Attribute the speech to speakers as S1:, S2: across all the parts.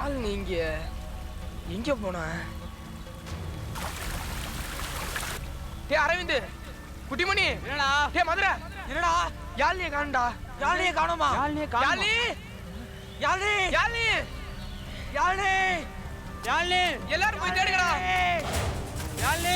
S1: யாழ் நீங்க எங்க போன? டே அரவிந்த், குட்டிமணி,
S2: என்னடா?
S1: டே மதுரை,
S2: என்னடா?
S1: யாழ்னிய காணும்டா.
S2: யாழ்னிய காணோமா?
S1: யாழ்னி,
S2: யாழ்னி,
S1: யாழ்னி,
S2: யாழ்னி, யாழ்னி,
S1: எல்லாரும் போய் தேடுங்கடா.
S2: யாழ்னி.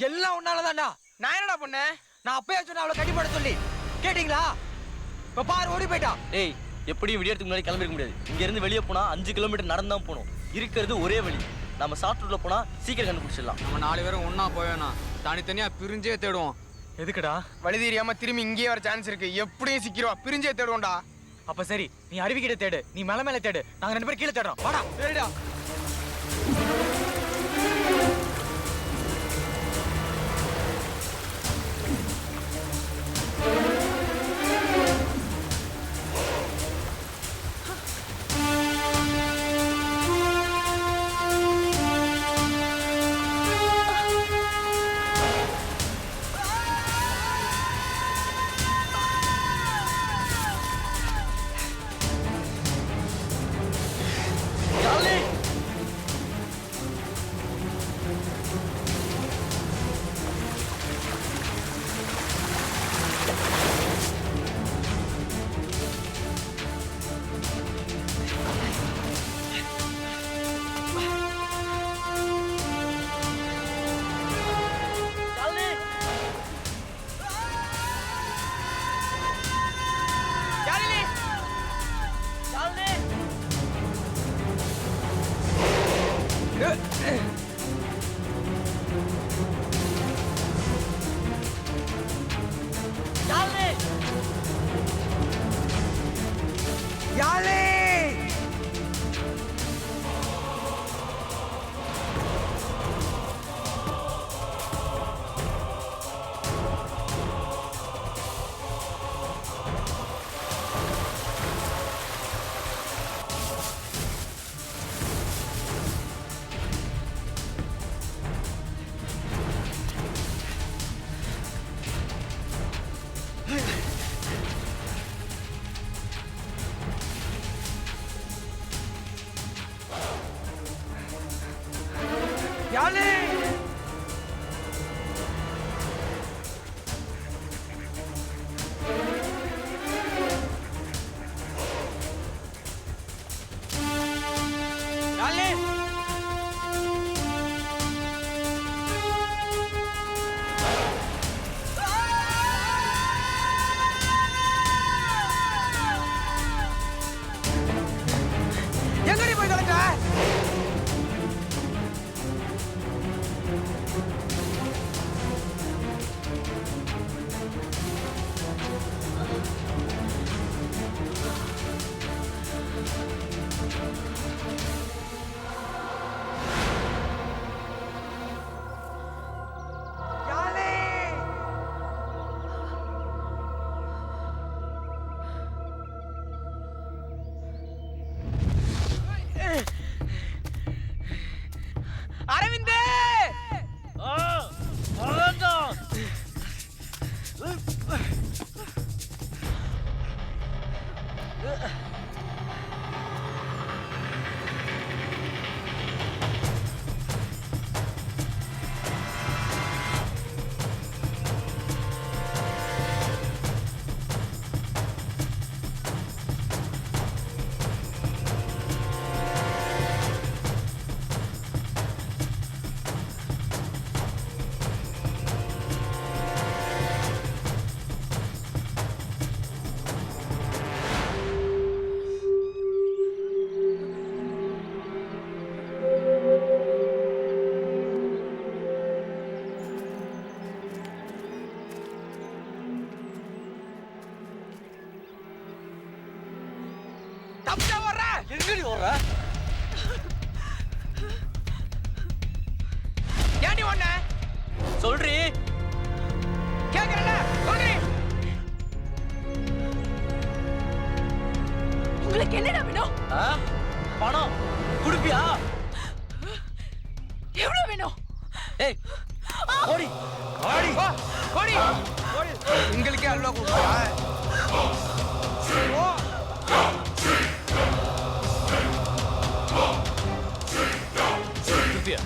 S2: எல்லாம் உன்னாலதான்டா.
S1: நான் என்னடா பண்ணேன்?
S2: நான் அப்பயே சொன்ன அவளை கட்டி போட சொல்லி கேட்டீங்களா? இப்ப பாரு ஓடி போயிட்டா.
S3: ஏய், எப்படியும் விடியறதுக்கு முன்னாடி கிளம்பிருக்க முடியாது. இங்க இருந்து வெளியே போனா 5 கிலோமீட்டர் நடந்தான் போகணும். இருக்கிறது ஒரே வழி. நம்ம ஷார்ட் ரூட்ல போனா சீக்கிரம் கண்டுபிடிச்சிடலாம்.
S4: நம்ம 4 பேரும் ஒன்னா போவேணாம், தனித்தனியா பிரிஞ்சே தேடுவோம்.
S2: எதுக்குடா?
S1: வழி தெரியாம திரும்பி இங்கேயே வர சான்ஸ் இருக்கு. எப்படியும் சிக்கிறோம், பிரிஞ்சே தேடுவோம்டா.
S2: அப்ப சரி, நீ அருவிக்கிட்ட தேடு, நீ மேல மேல தேடு, நாங்க 2 பேரும் கீழே தேடுறோம். வாடா.
S1: சரிடா.
S3: யாழ்னி,
S2: தப்பிச்சா வர்ற
S3: எங்கடி ஓடுற?
S2: ஏண்டி ஒண்ண
S3: சொல்றி.
S2: கேக்குறல சொல்றி.
S5: உங்களுக்கு என்னடா வேணும்?
S3: பணம் குடுப்பியா?
S5: எவ்வளவு வேணும்?
S3: ஏய் ஓடி
S2: ஓடி ஓடி ஓடி. உங்களுக்கே அல்வா கொடுப்பா. ஓ
S6: குடுப்பியா?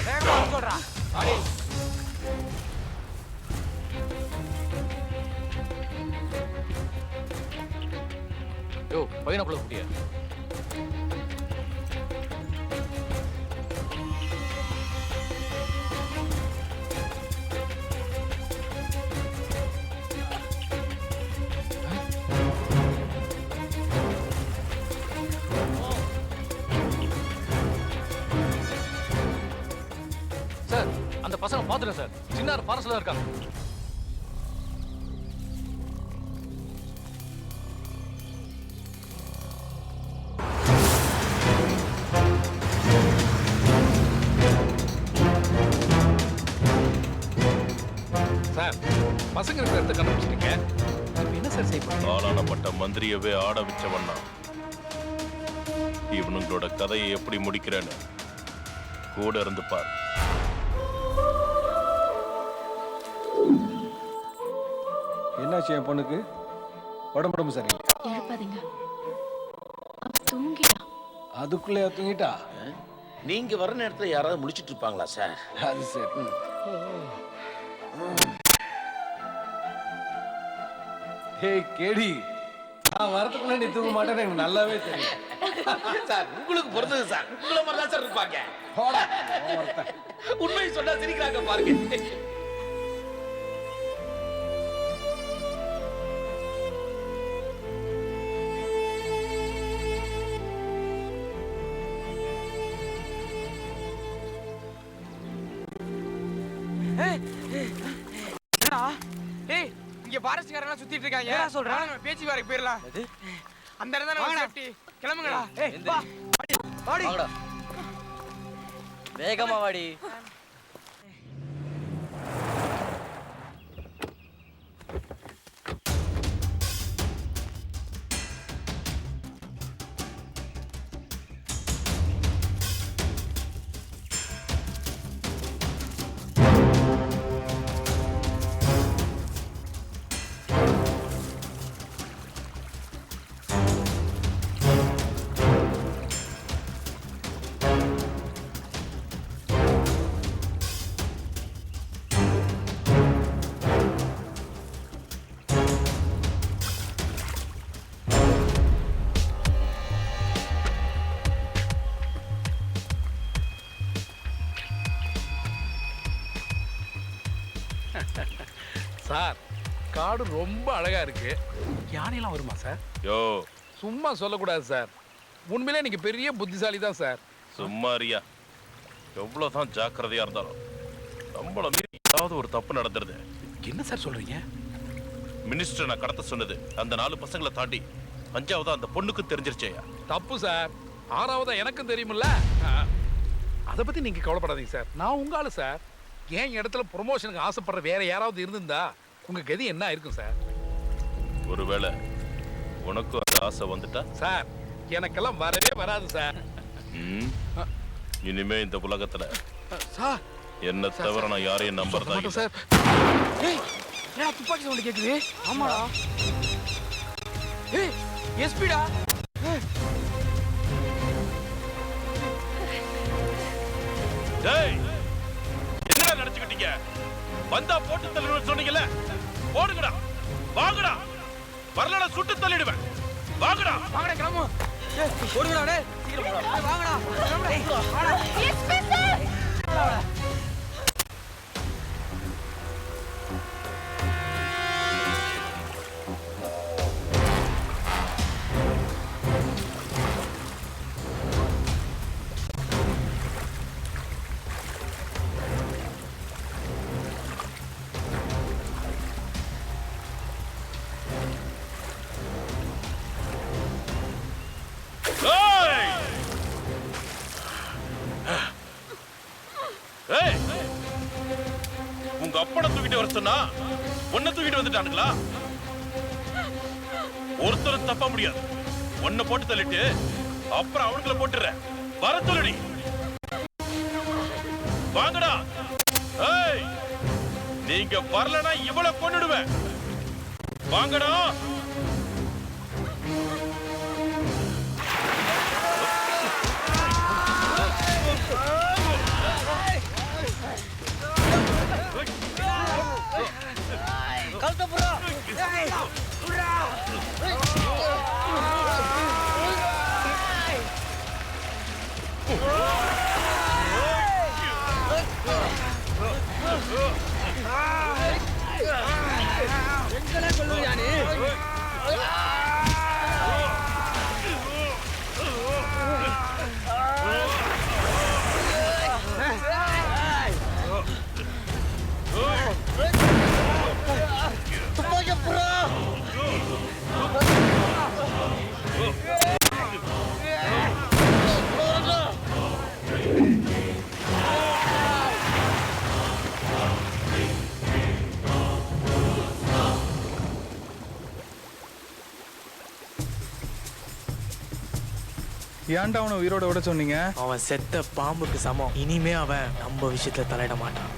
S2: வேகமா சொல்றா. ஓடி.
S6: யோ பையனக்குள்ள குட்டியா? சார் அந்த பசங்க பாத்துறேன் சார். சின்ன ஃபாரஸ்ட்ல இருக்காங்க. சார் பசங்க இருக்கிற இடத்த கண்டுபிடிச்சிட்டீங்க. இப்போ என்ன சார் செய்யணும்?
S7: ஆளானப்பட்ட மந்திரியவே ஆட வச்சவண்ணா. இவனுங்களோட கதையை எப்படி முடிக்கிறேன்னு கூட இருந்து பார்.
S8: என்னாச்சு என் பொண்ணுக்கு? உடம்பு சரியில்லை.
S5: எழுப்பாதீங்க. அவ தூங்கிட்டா.
S8: அதுக்குள்ளே தூங்கிட்டா?
S9: நீங்க வர நேரத்துல யாராவது முடிச்சிட்டு இருப்பாங்களா சார்?
S8: அது சரி. ஹே கேடி, நான் வரதுக்குள்ள நீ தூங்க மாட்டேன்னு எனக்கு நல்லாவே தெரியும்.
S9: சார் உங்களுக்கு பொறுத்தது சார். உங்களை மாதிரி தான் சார் இருப்பாங்க.
S8: போடா, ஒருத்தன்.
S9: உண்மையை சொன்னா சிரிக்கிறாங்க பாருங்க.
S2: என்னடா? ஏய் இங்க ஃபாரஸ்ட்காரங்க சுத்திட்டு இருக்காங்க. ஏடா சொல்ற? நம்ம பேச்சு வாரக்கு போயிரலாம். அந்த இடம் தான் நம்ம சேஃப்டி. கிளம்புங்கடா. ஏய் வா. வாடி. வாடி.
S3: வாங்கடா. வேகமா வாடி.
S6: சார் காடு ரொம்ப அழகா இருக்கு. யானையெல்லாம் வருமா சார்?
S7: யோ
S6: சும்மா சொல்லக்கூடாது சார். உண்மையிலே நீங்க பெரிய புத்திசாலி தான் சார்.
S7: சும்மாரியா. எவ்வளவுதான் ஜாக்கிரதையா இருந்தாலும் நம்மள மீறி ஏதாவது ஒரு தப்பு நடந்துருது.
S6: என்ன சார் சொல்றீங்க?
S7: மினிஸ்டர் நான் கடத்த சொன்னது அந்த 4 பசங்களை தாண்டி 5வது அந்த பொண்ணுக்கு தெரிஞ்சிருச்சேயா.
S6: தப்பு சார். 6வதா எனக்கும் தெரியுமில்ல. அதை பத்தி நீங்க கவலைப்படாதீங்க சார். நான் உங்க ஆளு சார். என் இடத்துல ப்ரொமோஷனுக்கு ஆசைப்படுற வேற யாராவது இருந்திருந்தா உங்க கதி என்ன இருக்கும் சார்?
S7: ஒருவேளை உனக்கு அந்த ஆசை வந்துட்டா?
S6: சார் எனக்கெல்லாம் வரவே வராது சார்.
S7: இனிமே இந்த உலகத்துல
S6: சார்
S7: என்ன தவிர நான் யாரையும் நம்புறதா இல்ல.
S6: சார்.
S2: ஏய் என்னடா துப்பாக்கி சவுண்ட் கேக்குது? ஆமாடா. ஏய் எஸ்பிடா.
S7: டேய் என்னடா நினைச்சுக்கிட்டீங்க? வந்தா போட்டு தள்ளிடுவேன் சொன்னீங்கல்ல, போடுங்கடா. வாங்கடா. வரலடா சுட்டு தள்ளிடுவேன். வாங்கடா.
S2: வாங்கடா கிளம்பு. ஏய் ஓடுங்கடா டேய். சீக்கிரம் போடா. ஏய் வாங்கடா. கிளம்புடா. வாடா.
S5: SP sir.
S7: உங்க அப்பனை தூக்கிட்டு வர சொன்னா உன்னை தூக்கிட்டு வந்துட்டானுங்களா? ஒருத்தரும் தப்ப முடியாது. உன்னை போட்டு தள்ளிட்டு அப்புறம் அவனுங்களை போட்டுற. வர சொல்லுடி. வாங்கடா. ஏய், நீங்க வரலனா இவளை கொன்னுடுவேன். வாங்கடா.
S10: ஏன்டா அவனை உயிரோட விட சொன்னீங்க?
S2: அவன் செத்த பாம்புக்கு சமம். இனிமே அவன் நம்ம விஷயத்துல தலையிட மாட்டான்.